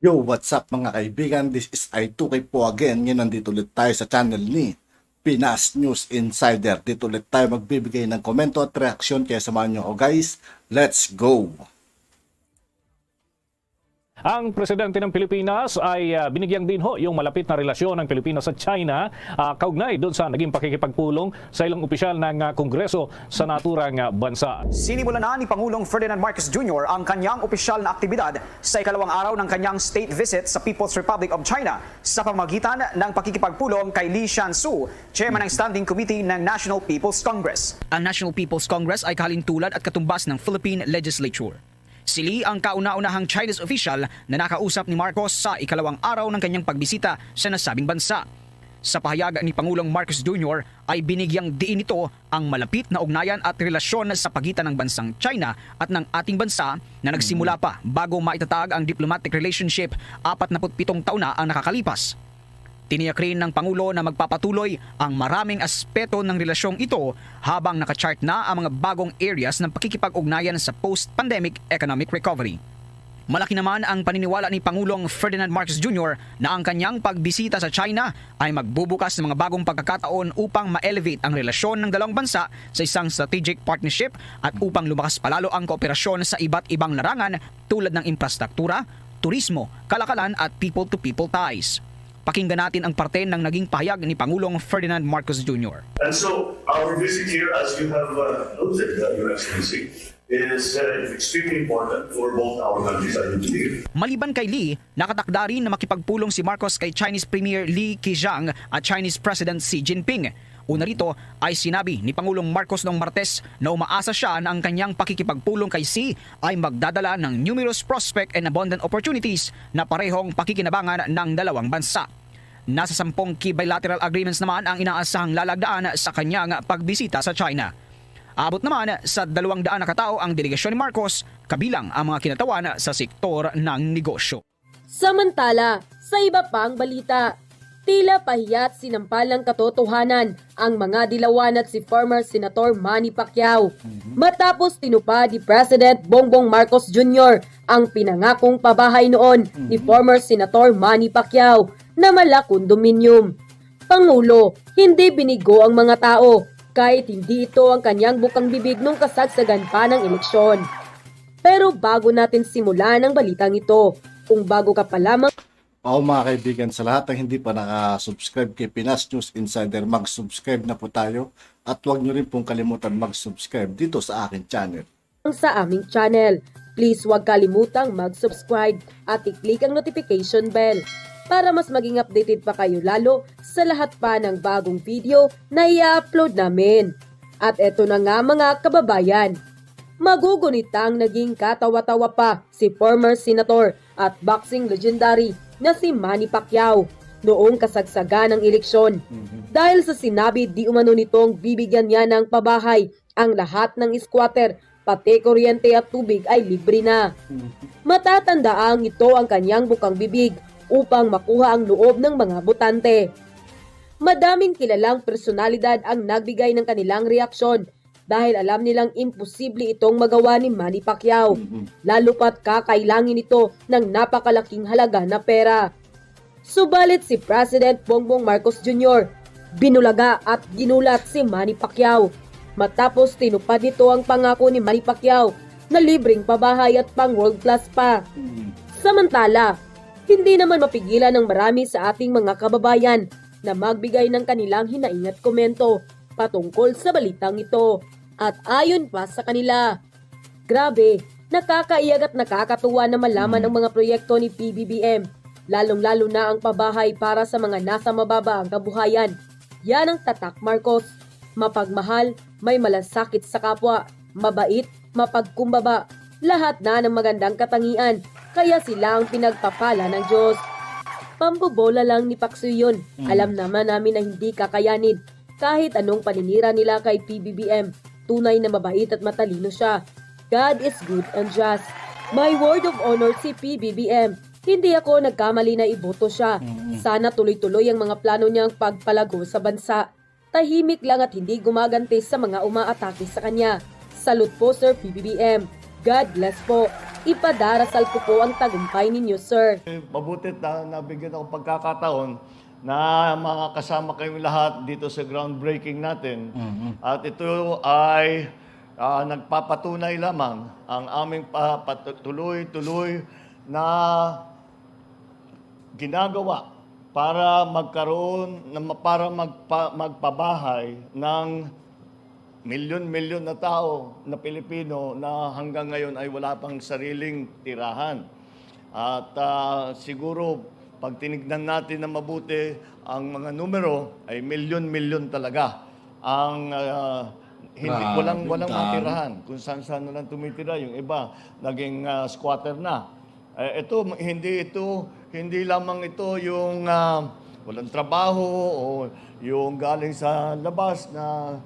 Yo, what's up mga kaibigan? This is I2K po again. Ngayon nandito ulit tayo sa channel ni Pinas News Insider. Dito ulit tayo magbibigay ng komento at reaksyon. Kaya samahan nyo ako guys. Let's go! Ang presidente ng Pilipinas ay binigyang din ho yung malapit na relasyon ng Pilipinas sa China kaugnay doon sa naging pakikipagpulong sa ilang opisyal ng Kongreso sa naturang bansa. Sinimulan na ni Pangulong Ferdinand Marcos Jr. ang kanyang opisyal na aktibidad sa ikalawang araw ng kanyang state visit sa People's Republic of China sa pamamagitan ng pakikipagpulong kay Li Shansu, chairman ng Standing Committee ng National People's Congress. Ang National People's Congress ay kahalintulad at katumbas ng Philippine Legislature. Si Li ang kauna-unahang Chinese official na nakausap ni Marcos sa ikalawang araw ng kanyang pagbisita sa nasabing bansa. Sa pahayag ni Pangulong Marcos Jr. ay binigyang diin ito ang malapit na ugnayan at relasyon sa pagitan ng bansang China at ng ating bansa na nagsimula pa bago maitatag ang diplomatic relationship 47 taon na ang nakakalipas. Tiniyak rin ng Pangulo na magpapatuloy ang maraming aspeto ng relasyong ito habang nakachart na ang mga bagong areas ng pakikipag-ugnayan sa post-pandemic economic recovery. Malaki naman ang paniniwala ni Pangulong Ferdinand Marcos Jr. na ang kanyang pagbisita sa China ay magbubukas ng mga bagong pagkakataon upang ma-elevate ang relasyon ng dalawang bansa sa isang strategic partnership at upang lumakas palalo ang kooperasyon sa iba't ibang larangan tulad ng infrastruktura, turismo, kalakalan at people-to-people ties. Pakinggan natin ang parte ng naging pahayag ni Pangulong Ferdinand Marcos Jr. And so our visit here, as you have noted, Your Excellency, is extremely important for both our countries, I believe. Maliban kay Li, nakatakda rin na makipagpulong si Marcos kay Chinese Premier Li Keqiang at Chinese President Xi Jinping. Una rito ay sinabi ni Pangulong Marcos noong Martes na umaasa siya na ang kanyang pakikipagpulong kay Xi ay magdadala ng numerous prospect and abundant opportunities na parehong pakikinabangan ng dalawang bansa. Nasa 10 key bilateral agreements naman ang inaasahang lalagdaan sa kanyang pagbisita sa China. Abot naman sa 200 na katao ang delegasyon ni Marcos, kabilang ang mga kinatawan sa sektor ng negosyo. Samantala, sa iba pang balita, tila pahiya't sinampal ng katotohanan ang mga dilawan at si former Senator Manny Pacquiao. Matapos tinupad ni President Bongbong Marcos Jr. ang pinangakong pabahay noon ni former Senator Manny Pacquiao na mala kondominium. Pangulo, hindi binigo ang mga tao kahit hindi ito ang kanyang bukang bibig nung kasagsagan pa ng eleksyon. Pero bago natin simulan ang balitang ito, kung bago ka pa lamang Mga kaibigan, sa lahat ng hindi pa nakasubscribe kay Pinas News Insider, mag-subscribe na po tayo at huwag nyo rin pong kalimutan mag-subscribe dito sa akin channel. Sa aming channel, please huwag kalimutang mag-subscribe at i-click ang notification bell para mas maging updated pa kayo lalo sa lahat pa ng bagong video na i-upload namin. At eto na nga mga kababayan, magugunitang naging katawa-tawa pa si former senator at boxing legendary na si Manny Pacquiao noong kasagsagan ng eleksyon. Dahil sa sinabi di umano nitong bibigyan niya ng pabahay ang lahat ng squatter, pati kuryente at tubig ay libre na. Matatandaang ito ang kanyang bukang bibig upang makuha ang loob ng mga botante. Madaming kilalang personalidad ang nagbigay ng kanilang reaksyon dahil alam nilang imposible itong magawa ni Manny Pacquiao, lalo pat kakailangin ito ng napakalaking halaga na pera. Subalit si President Bongbong Marcos Jr. binulaga at ginulat si Manny Pacquiao matapos tinupad nito ang pangako ni Manny Pacquiao na libreng pabahay at pang world class pa. Samantala, hindi naman mapigilan ng marami sa ating mga kababayan na magbigay ng kanilang hinaing at komento patungkol sa balitang ito. At ayon pa sa kanila, grabe, nakakaiyak at nakakatuwa na malaman ang mga proyekto ni PBBM, lalong-lalo na ang pabahay para sa mga nasa mababa ang kabuhayan. Yan ang tatak Marcos, mapagmahal, may malasakit sa kapwa, mabait, mapagkumbaba, lahat na ng magandang katangian, kaya sila ang pinagpapala ng Diyos. Pambobola lang ni Pacquiao yun, alam naman namin na hindi kakayanin. Kahit anong paninira nila kay PBBM, tunay na mabait at matalino siya. God is good and just. My word of honor si PBBM. Hindi ako nagkamali na iboto siya. Sana tuloy-tuloy ang mga plano niyang pagpalago sa bansa. Tahimik lang at hindi gumaganti sa mga umaatake sa kanya. Salute po Sir PBBM. God bless po. Ipadarasal ko po ang tagumpay ninyo, sir. Mabuti na nabigyan ako pagkakataon na makakasama kayong lahat dito sa groundbreaking natin. At ito ay nagpapatunay lamang ang aming tuloy-tuloy na ginagawa para magpabahay ng milyon-milyon na tao na Pilipino na hanggang ngayon ay wala pang sariling tirahan. At siguro pag tinignan natin na mabuti, ang mga numero ay milyon-milyon talaga ang walang matirahan. Kung saan-saan na lang tumitira, yung iba naging squatter na. Hindi lamang ito yung walang trabaho o yung galing sa labas na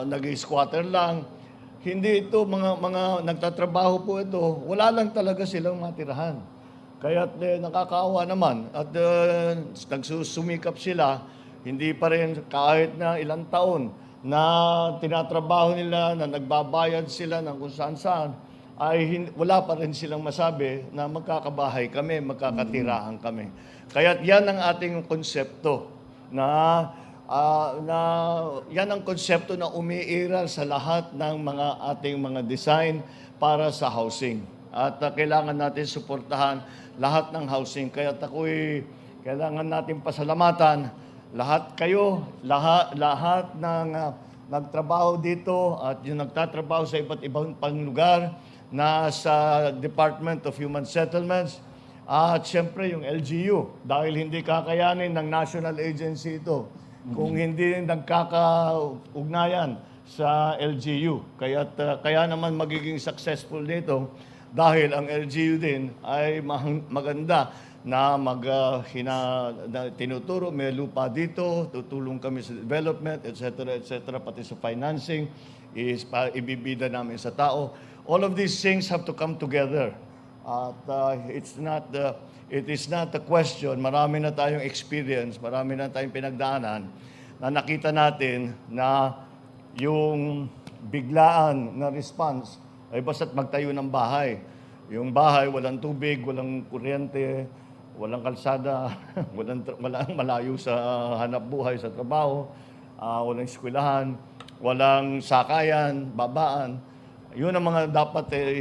naging squatter lang. Hindi ito mga nagtatrabaho po ito. Wala lang talaga silang matirahan. Kaya nakakaawa naman at nagsusumikap sila, hindi pa rin kahit na ilang taon na tinatrabaho nila, na nagbabayad sila ng kung saan-saan, ay wala pa rin silang masabi na magkakabahay kami, magkakatirahan kami. Kaya yan ang ating konsepto yan ang konsepto na umiiral sa lahat ng ating mga design para sa housing. At kailangan natin suportahan lahat ng housing. Kaya kailangan natin pasalamatan lahat ng nagtrabaho dito at yung nagtatrabaho sa iba't ibang lugar na sa Department of Human Settlements at siyempre yung LGU dahil hindi kakayanin ng national agency ito kung hindi nagkakaugnayan sa LGU. Kaya naman magiging successful nito dahil ang LGU din ay maganda na tinuturo, may lupa dito, tutulong kami sa development, etc., pati sa financing, ibibida namin sa tao. All of these things have to come together. At it is not a question, marami na tayong experience, marami na tayong pinagdaanan, na nakita natin na yung biglaan na response ay basta't magtayo ng bahay. Yung bahay, walang tubig, walang kuryente, walang kalsada, walang malayo sa hanap buhay, sa trabaho, walang eskwelahan, walang sakayan, babaan. Yun ang mga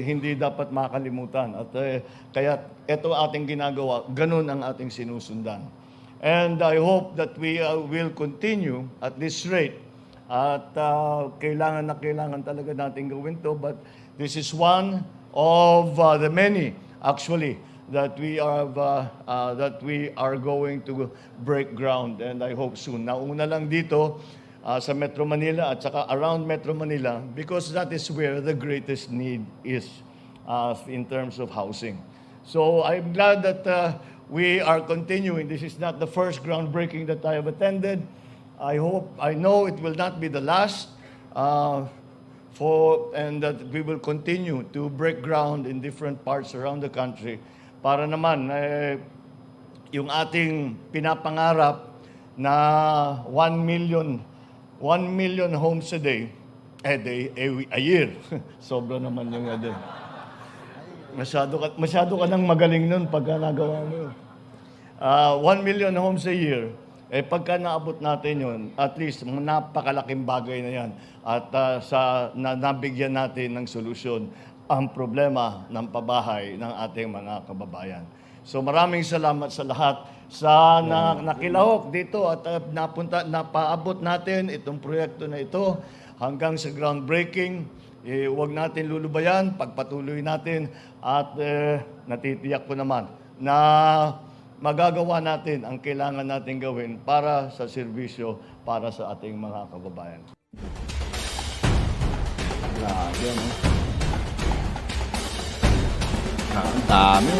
hindi dapat makalimutan. At kaya ito ating ginagawa, ganun ang ating sinusundan. And I hope that we will continue at this rate. At kailangan talaga natin gawin to. But this is one of the many, actually, that we are going to break ground. And I hope soon. Nauna lang dito, sa Metro Manila at saka around Metro Manila because that is where the greatest need is in terms of housing. So I'm glad that we are continuing. This is not the first groundbreaking that I have attended. I know it will not be the last and that we will continue to break ground in different parts around the country para naman yung ating pinapangarap na 1 million homes a day, a year. Sobra naman yung din. Masyado ka nang magaling nun pagka nagawa mo yun. 1 million homes a year, pagka naabot natin yun, at least napakalaking bagay na yan. At nabigyan natin ng solusyon ang problema ng pabahay ng ating mga kababayan. So maraming salamat sa lahat sa nakilahok dito at napaabot natin itong proyekto na ito hanggang sa groundbreaking. Huwag natin lulubayan, pagpatuloy natin at natitiyak ko naman na magagawa natin ang kailangan natin gawin para sa serbisyo para sa ating mga kababayan. Grabe, no? Ang dami.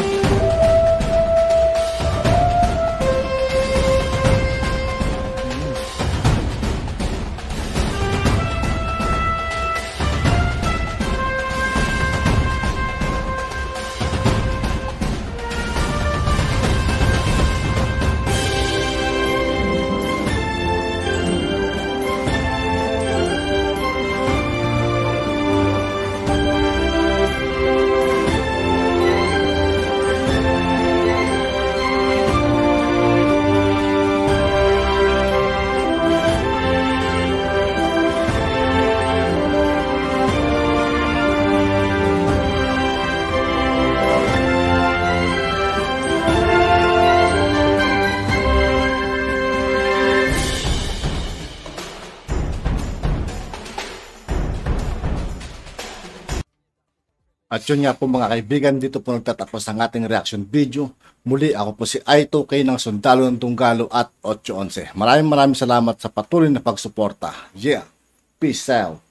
At yun nga po mga kaibigan, dito po nagtatapos ang ating reaction video. Muli ako po si I2K ng Sundalo ng Tunggalo at 811. Maraming salamat sa patuloy na pagsuporta. Yeah, peace out.